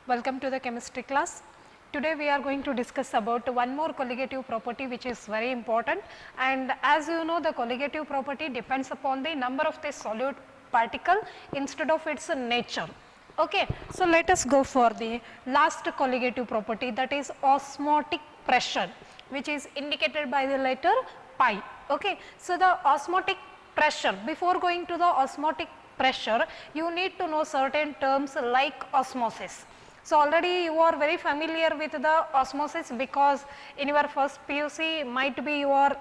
Welcome to the chemistry class. Today we are going to discuss about one more colligative property which is very important, and as you know the colligative property depends upon the number of the solute particle instead of its nature. Okay. So, let us go for the last colligative property, that is osmotic pressure, which is indicated by the letter pi. Okay. So, the osmotic pressure, before going to the osmotic pressure you need to know certain terms like osmosis. So, already you are very familiar with the osmosis because in your first PUC might be you are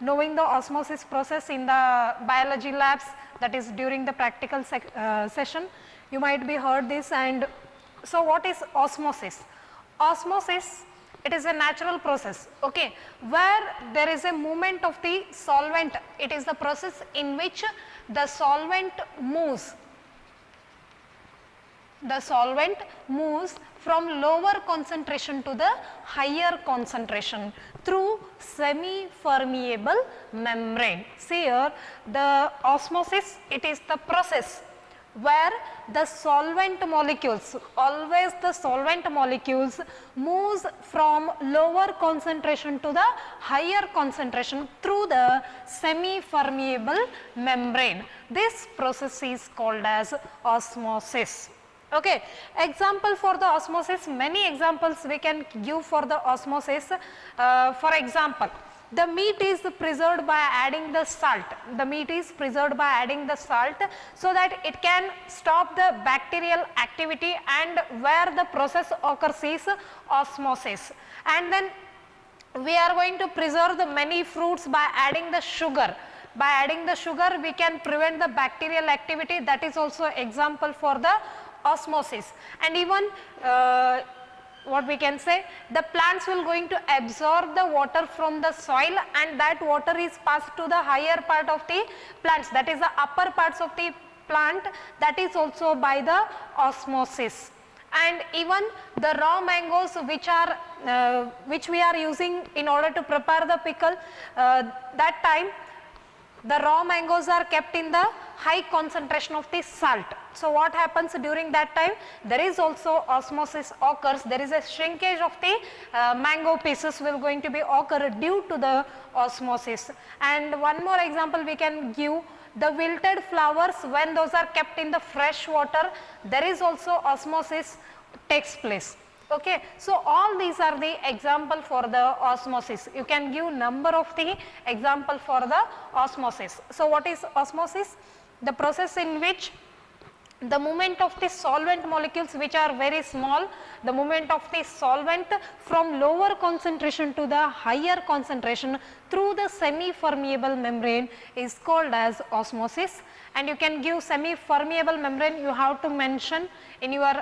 knowing the osmosis process in the biology labs, that is during the practical session you might be heard this. And so, what is osmosis? Osmosis, it is a natural process, okay, where there is a movement of the solvent. It is the process in which the solvent moves from lower concentration to the higher concentration through semi-permeable membrane. See here, the osmosis, it is the process where the solvent molecules, always the solvent molecules moves from lower concentration to the higher concentration through the semi-permeable membrane. This process is called as osmosis. Okay. Example for the osmosis, many examples we can give for the osmosis. For example, the meat is preserved by adding the salt. The meat is preserved by adding the salt so that it can stop the bacterial activity, and where the process occurs is osmosis. And then we are going to preserve the many fruits by adding the sugar. By adding the sugar we can prevent the bacterial activity, that is also example for the osmosis. And even what we can say, the plants will going to absorb the water from the soil, and that water is passed to the higher part of the plants, that is the upper parts of the plant, that is also by the osmosis. And even the raw mangoes which we are using in order to prepare the pickle, that time the raw mangoes are kept in the high concentration of the salt. So, what happens during that time? There is also osmosis occurs, there is a shrinkage of the mango pieces will going to be occur due to the osmosis. And one more example we can give, the wilted flowers, when those are kept in the fresh water, there is also osmosis takes place. Okay. So, all these are the example for the osmosis. You can give number of the example for the osmosis. So, what is osmosis? The process in which the movement of the solvent molecules which are very small, the movement of the solvent from lower concentration to the higher concentration through the semi-permeable membrane is called as osmosis. And you can give semi-permeable membrane, you have to mention in your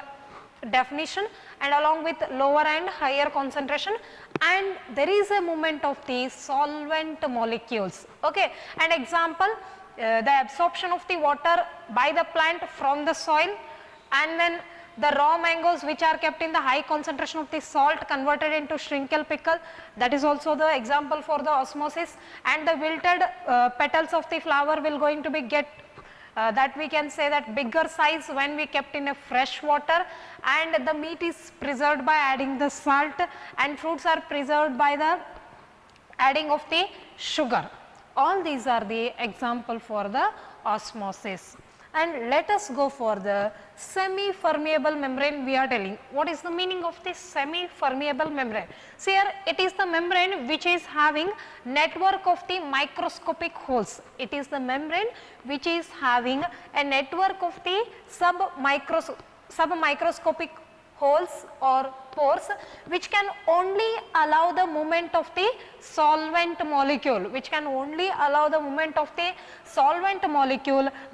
definition, and along with lower and higher concentration, and there is a movement of the solvent molecules. Okay. And example, the absorption of the water by the plant from the soil, and then the raw mangoes which are kept in the high concentration of the salt converted into shrinkle pickle, that is also the example for the osmosis. And the wilted petals of the flower will going to be get that we can say that bigger size when we kept in a fresh water, and the meat is preserved by adding the salt, and fruits are preserved by the adding of the sugar. All these are the example for the osmosis. And let us go for the semi-permeable membrane. We are telling what is the meaning of this semi-permeable membrane. See here, it is the membrane which is having network of the microscopic holes. It is the membrane which is having a network of the sub-microscopic holes or pores, which can only allow the movement of the solvent molecule,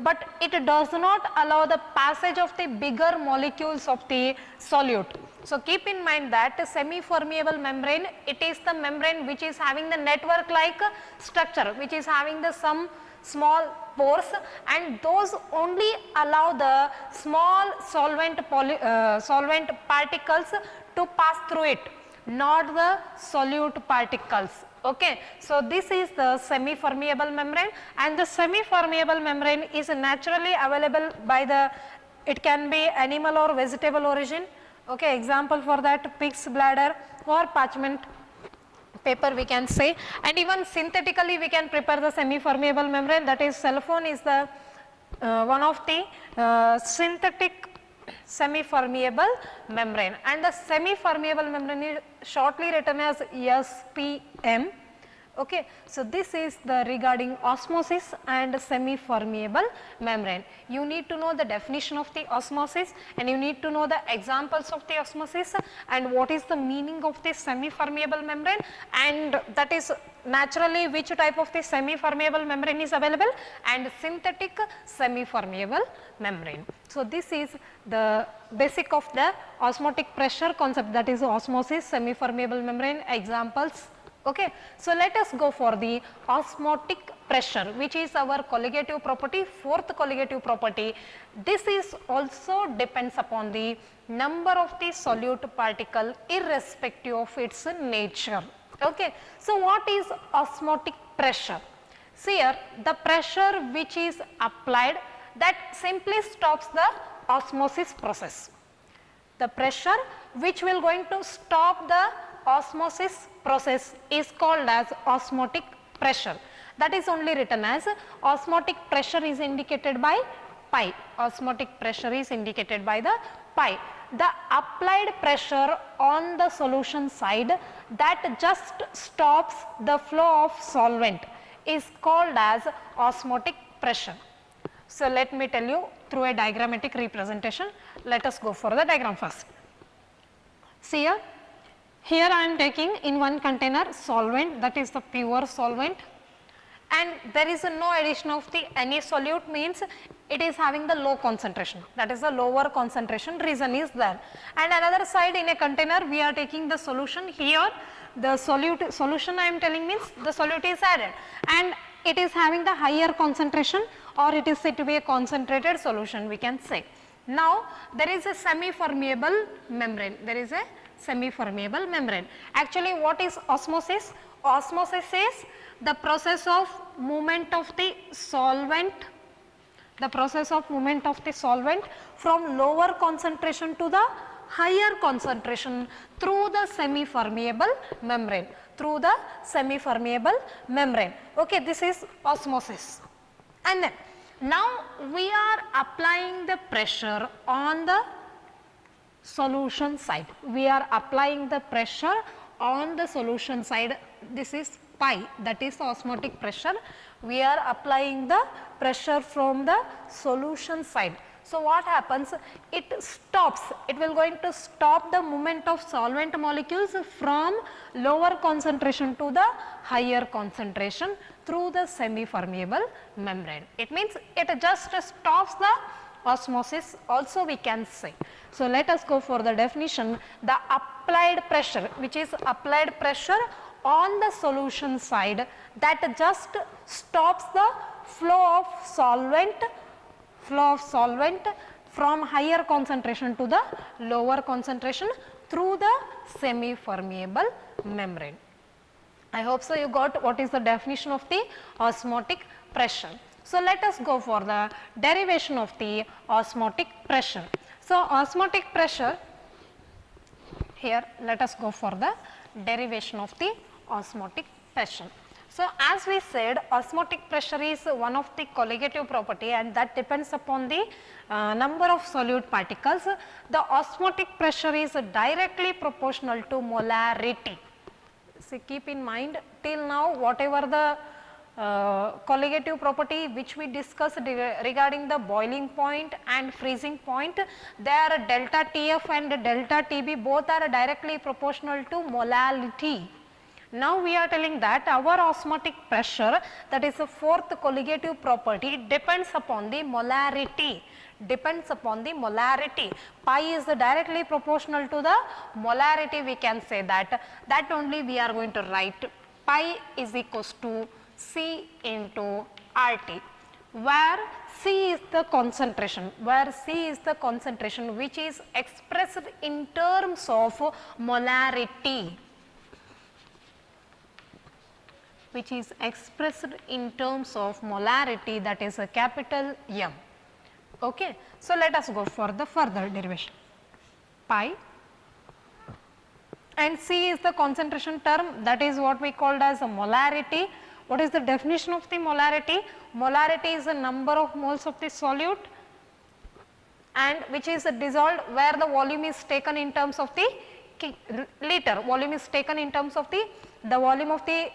but it does not allow the passage of the bigger molecules of the solute. So, keep in mind that semi-permeable membrane, it is the membrane which is having the network like structure, which is having the some small pores, and those only allow the small solvent particles to pass through it, not the solute particles. Okay. So, this is the semi-permeable membrane, and the semi-permeable membrane is naturally available by the, it can be animal or vegetable origin. Okay, example for that pig's bladder or parchment paper we can say, and even synthetically we can prepare the semi-permeable membrane, that is cell phone is the one of the synthetic semi-permeable membrane, and the semi-permeable membrane is shortly written as SPM. Okay. So, this is the regarding osmosis and semi-permeable membrane. You need to know the definition of the osmosis, and you need to know the examples of the osmosis and what is the meaning of the semi-permeable membrane, and that is naturally which type of the semi-permeable membrane is available, and synthetic semi-permeable membrane. So, this is the basic of the osmotic pressure concept, that is osmosis, semi-permeable membrane, examples. Okay. So, let us go for the osmotic pressure, which is our colligative property, fourth colligative property. This is also depends upon the number of the solute particle irrespective of its nature. Okay. So, what is osmotic pressure? See here, the pressure which is applied that simply stops the osmosis process. The pressure which will going to stop the osmosis process is called as osmotic pressure. That is only written as osmotic pressure is indicated by pi. Osmotic pressure is indicated by the pi. The applied pressure on the solution side that just stops the flow of solvent is called as osmotic pressure. So, let me tell you through a diagrammatic representation. Let us go for the diagram first. See here I am taking in one container solvent, that is the pure solvent, and there is no addition of the any solute, means it is having the low concentration, that is the lower concentration reason is there. And another side in a container we are taking the solution, here the solution I am telling means the solute is added and it is having the higher concentration, or it is said to be a concentrated solution we can say. Now, there is a semi-permeable membrane, there is a semi-permeable membrane. Actually, what is osmosis? Osmosis is the process of movement of the solvent, from lower concentration to the higher concentration through the semi-permeable membrane, Okay, this is osmosis. And then now we are applying the pressure on the solution side. We are applying the pressure on the solution side. This is pi, that is osmotic pressure. We are applying the pressure from the solution side. So, what happens? It stops, it will going to stop the movement of solvent molecules from lower concentration to the higher concentration through the semi-permeable membrane. It means it just stops the osmosis also we can say. So, let us go for the definition. The applied pressure, which is applied pressure on the solution side, that just stops the flow of solvent from higher concentration to the lower concentration through the semi-permeable membrane. I hope so you got what is the definition of the osmotic pressure. So, let us go for the derivation of the osmotic pressure. So, osmotic pressure, here let us go for the derivation of the osmotic pressure. So, as we said, osmotic pressure is one of the colligative property, and that depends upon the number of solute particles. The osmotic pressure is directly proportional to molarity. So, keep in mind, till now whatever the colligative property which we discussed regarding the boiling point and freezing point, they are delta Tf and delta Tb, both are directly proportional to molality. Now, we are telling that our osmotic pressure, that is the fourth colligative property, depends upon the molarity. Pi is directly proportional to the molarity, we can say that. That only we are going to write pi is equals to C into RT, where C is the concentration, which is expressed in terms of molarity. That is a capital M. Okay. So, let us go for the further derivation. Pi and C is the concentration term, that is what we called as a molarity. What is the definition of the molarity? Molarity is the number of moles of the solute and which is dissolved where the volume is taken in terms of the liter, volume is taken in terms of the volume of the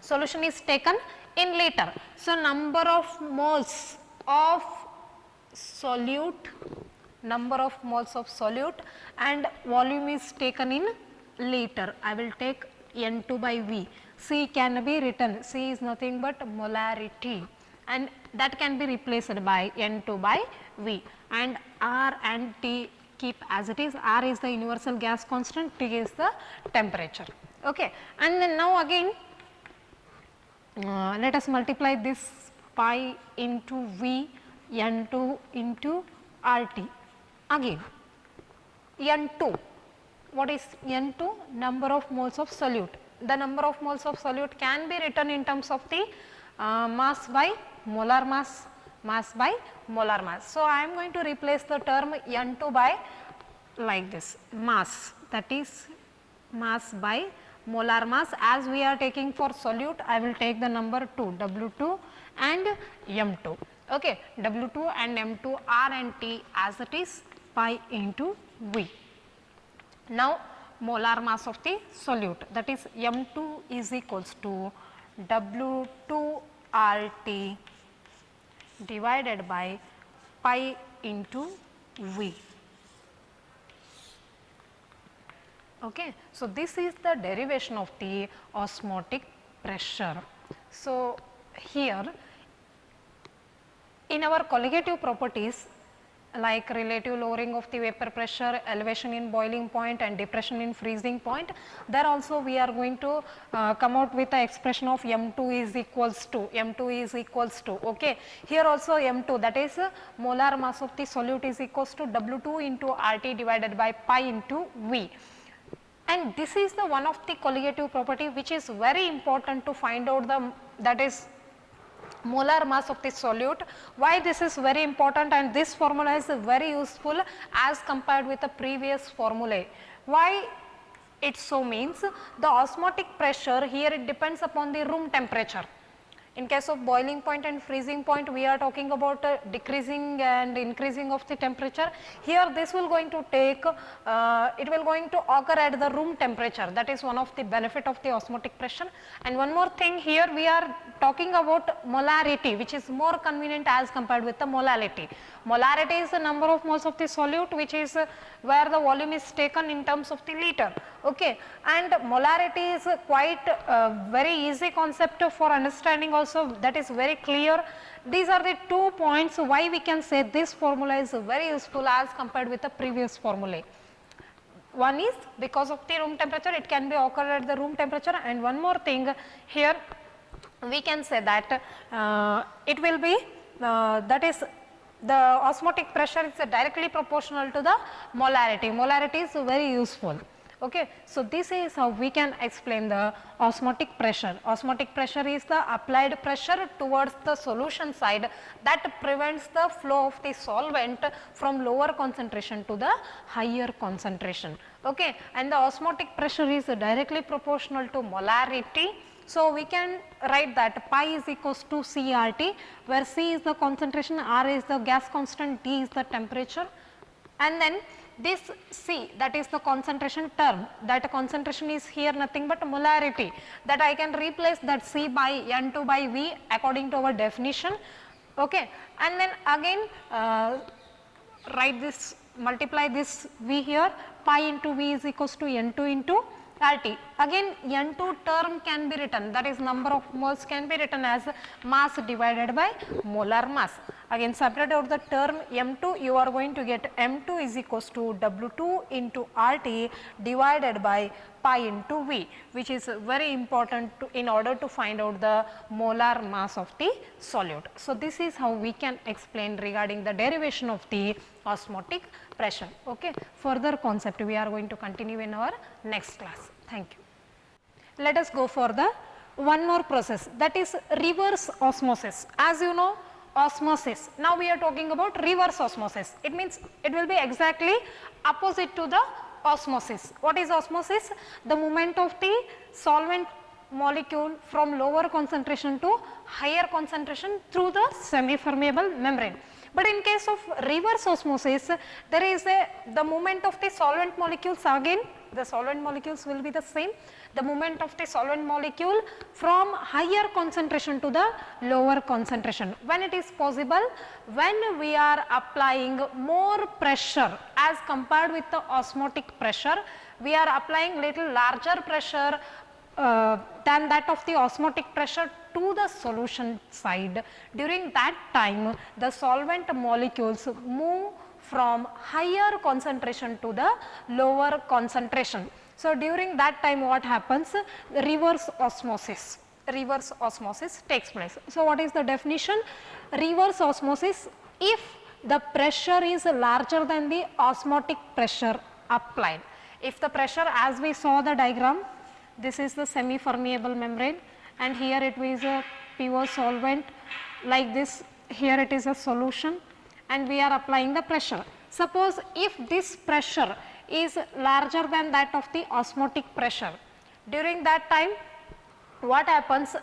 solution is taken in liter. So, number of moles of solute, and volume is taken in liter. I will take N2 by V. C can be written, C is nothing but molarity, and that can be replaced by N2 by V, and R and T keep as it is. R is the universal gas constant, T is the temperature. Okay. And then now again let us multiply this pi into V, N2 into RT. Again N2, what is N2? Number of moles of solute. The number of moles of solute can be written in terms of the mass by molar mass, by molar mass. So, I am going to replace the term N2 by like this, mass, that is mass by molar mass. As we are taking for solute, I will take the number 2, W2 and M2. Okay. W2 and M2, R and T as it is, pi into V. Now, molar mass of the solute, that is M2 is equals to W2 RT divided by pi into V. Okay. So, this is the derivation of the osmotic pressure. So, here in our colligative properties like relative lowering of the vapor pressure, elevation in boiling point and depression in freezing point, there also we are going to come out with the expression of M2 is equals to, okay. Here also M2, that is molar mass of the solute is equals to W2 into RT divided by pi into V. And this is the one of the colligative property which is very important to find out the, that is molar mass of the solute. Why this is very important, and this formula is very useful as compared with the previous formulae. Why it so means? The osmotic pressure here, it depends upon the room temperature. In case of boiling point and freezing point, we are talking about decreasing and increasing of the temperature. Here this will going to take, it will going to occur at the room temperature. That is one of the benefit of the osmotic pressure. And one more thing, here we are talking about molarity, which is more convenient as compared with the molality. Molarity is the number of moles of the solute, which is where the volume is taken in terms of the liter. Okay. And molarity is quite very easy concept for understanding also, that is very clear. These are the 2 points why we can say this formula is very useful as compared with the previous formulae. One is because of the room temperature, it can be occur at the room temperature, and one more thing here we can say that it will be that is the osmotic pressure is directly proportional to the molarity. Molarity is very useful. Okay. So, this is how we can explain the osmotic pressure. Osmotic pressure is the applied pressure towards the solution side that prevents the flow of the solvent from lower concentration to the higher concentration. Okay. And the osmotic pressure is directly proportional to molarity. So, we can write that pi is equals to CRT, where C is the concentration, R is the gas constant, T is the temperature, and then this C, that is the concentration term, that concentration is here nothing but molarity, that I can replace that C by N2 by V according to our definition. Okay. And then again write this, multiply this V here, pi into V is equals to N2 into RT. Again N2 term can be written, that is number of moles can be written as mass divided by molar mass. Again separate out the term M2, you are going to get M2 is equals to W2 into RT divided by pi into V, which is very important to, in order to find out the molar mass of the solute. So, this is how we can explain regarding the derivation of the osmotic pressure. Okay. Further concept we are going to continue in our next class. Thank you. Let us go for the one more process, that is reverse osmosis. As you know, osmosis, now we are talking about reverse osmosis. It means it will be exactly opposite to the osmosis. What is osmosis? The movement of the solvent molecule from lower concentration to higher concentration through the semi-permeable membrane. But in case of reverse osmosis, there is the movement of the solvent molecules, again the solvent molecules will be the same, the movement of the solvent molecule from higher concentration to the lower concentration. When it is possible, when we are applying more pressure as compared with the osmotic pressure, we are applying little larger pressure than that of the osmotic pressure to the solution side. During that time, the solvent molecules move from higher concentration to the lower concentration. So, during that time what happens? Reverse osmosis takes place. So, what is the definition? Reverse osmosis, if the pressure is larger than the osmotic pressure applied. If the pressure, as we saw the diagram, this is the semi-permeable membrane and here it is a pure solvent, like this, here it is a solution and we are applying the pressure. Suppose if this pressure is larger than that of the osmotic pressure, during that time what happens?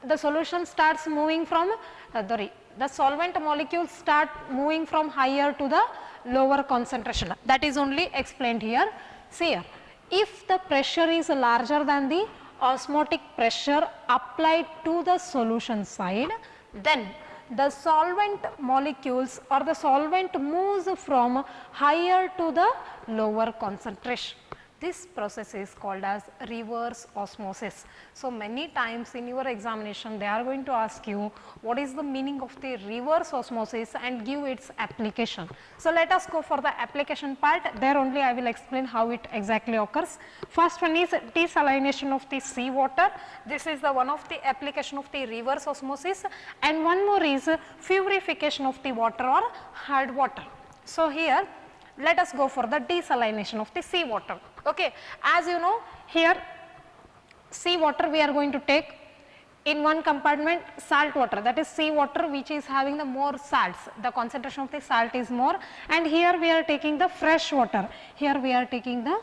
The solution starts moving from the solvent molecules start moving from higher to the lower concentration. That is only explained here. See here, if the pressure is larger than the osmotic pressure applied to the solution side, then the solvent molecules or the solvent moves from higher to the lower concentration. This process is called as reverse osmosis. So, many times in your examination they are going to ask you what is the meaning of the reverse osmosis and give its application. So, let us go for the application part, there only I will explain how it exactly occurs. First one is desalination of the sea water. This is the one of the application of the reverse osmosis, and one more is purification of the water or hard water. So, here let us go for the desalination of the sea water. Okay. As you know, here sea water we are going to take in one compartment salt water, that is sea water which is having the more salts, the concentration of the salt is more, and here we are taking the fresh water, here we are taking the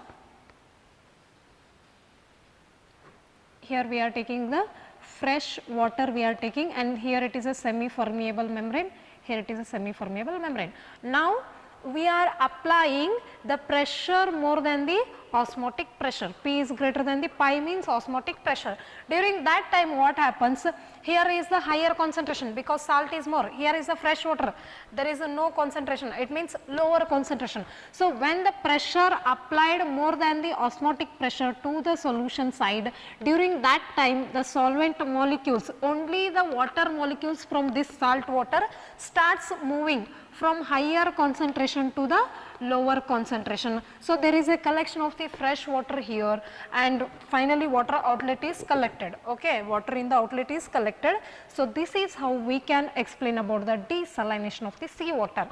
fresh water we are taking, and here it is a semi-permeable membrane, here it is a semi-permeable membrane. Now, we are applying the pressure more than the osmotic pressure. P is greater than the pi means osmotic pressure. During that time what happens? Here is the higher concentration because salt is more. Here is the fresh water. There is no concentration. It means lower concentration. So, when the pressure applied more than the osmotic pressure to the solution side, during that time the solvent molecules, only the water molecules from this salt water starts moving from higher concentration to the lower concentration. So, there is a collection of the fresh water here and finally water outlet is collected. Okay, water in the outlet is collected. So, this is how we can explain about the desalination of the sea water.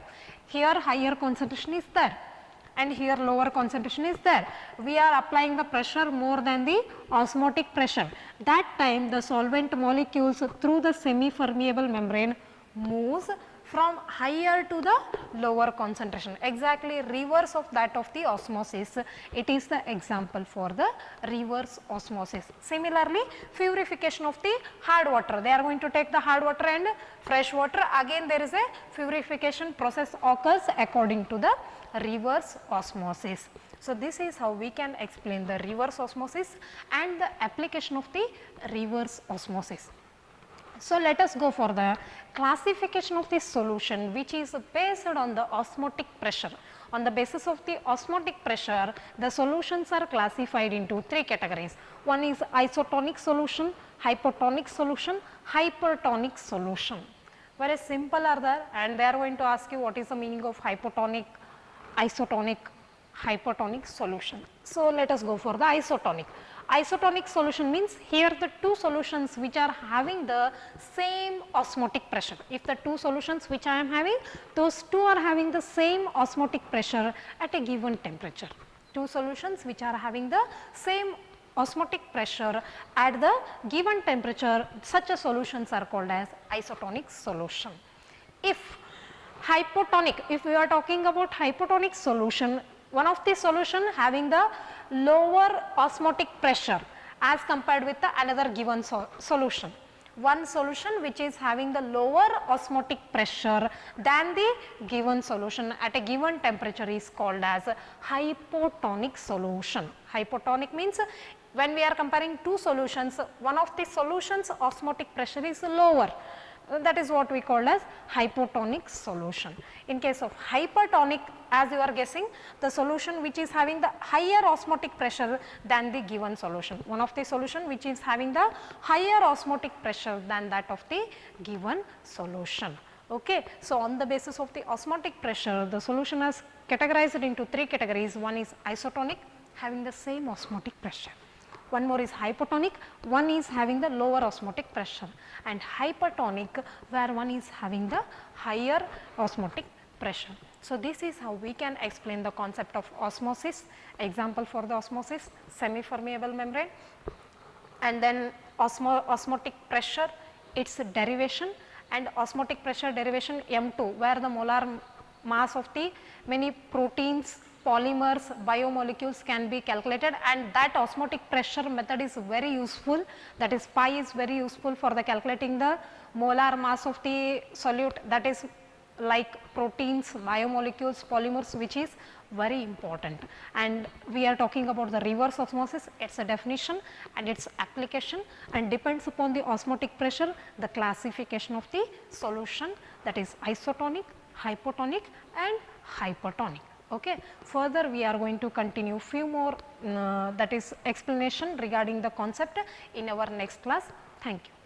Here higher concentration is there and here lower concentration is there. We are applying the pressure more than the osmotic pressure. That time the solvent molecules through the semi-permeable membrane moves from higher to the lower concentration, exactly reverse of that of the osmosis. It is the example for the reverse osmosis. Similarly, purification of the hard water, they are going to take the hard water and fresh water, again there is a purification process occurs according to the reverse osmosis. So, this is how we can explain the reverse osmosis and the application of the reverse osmosis. So, let us go for the classification of this solution which is based on the osmotic pressure. On the basis of the osmotic pressure, the solutions are classified into three categories. One is isotonic solution, hypotonic solution, hypertonic solution. Very simple are there, and they are going to ask you what is the meaning of hypotonic, isotonic, hypertonic solution. So, let us go for the isotonic. Isotonic solution means here the two solutions which are having the same osmotic pressure. If the two solutions which I am having, those two are having the same osmotic pressure at a given temperature. Two solutions which are having the same osmotic pressure at the given temperature, such a solutions are called as isotonic solution. If hypotonic, if we are talking about hypotonic solution, one of the solution having the lower osmotic pressure as compared with the another given solution. One solution which is having the lower osmotic pressure than the given solution at a given temperature is called as a hypotonic solution. Hypotonic means when we are comparing two solutions, one of the solutions osmotic pressure is lower. That is what we call as hypotonic solution. In case of hypertonic, as you are guessing, the solution which is having the higher osmotic pressure than the given solution. One of the solution which is having the higher osmotic pressure than that of the given solution. Okay. So, on the basis of the osmotic pressure, the solution is categorized into three categories. One is isotonic, having the same osmotic pressure. One more is hypotonic, one is having the lower osmotic pressure, and hypertonic where one is having the higher osmotic pressure. So, this is how we can explain the concept of osmosis. Example for the osmosis, semi-permeable membrane, and then osmotic pressure, its derivation, and osmotic pressure derivation M2 where the molar mass of the many proteins, polymers, biomolecules can be calculated, and that osmotic pressure method is very useful, that is pi is very useful for the calculating the molar mass of the solute, that is like proteins, biomolecules, polymers, which is very important. And we are talking about the reverse osmosis, its a definition and its application, and depends upon the osmotic pressure, the classification of the solution, that is isotonic, hypotonic and hypertonic. Okay. Further we are going to continue few more that is explanation regarding the concept in our next class. Thank you.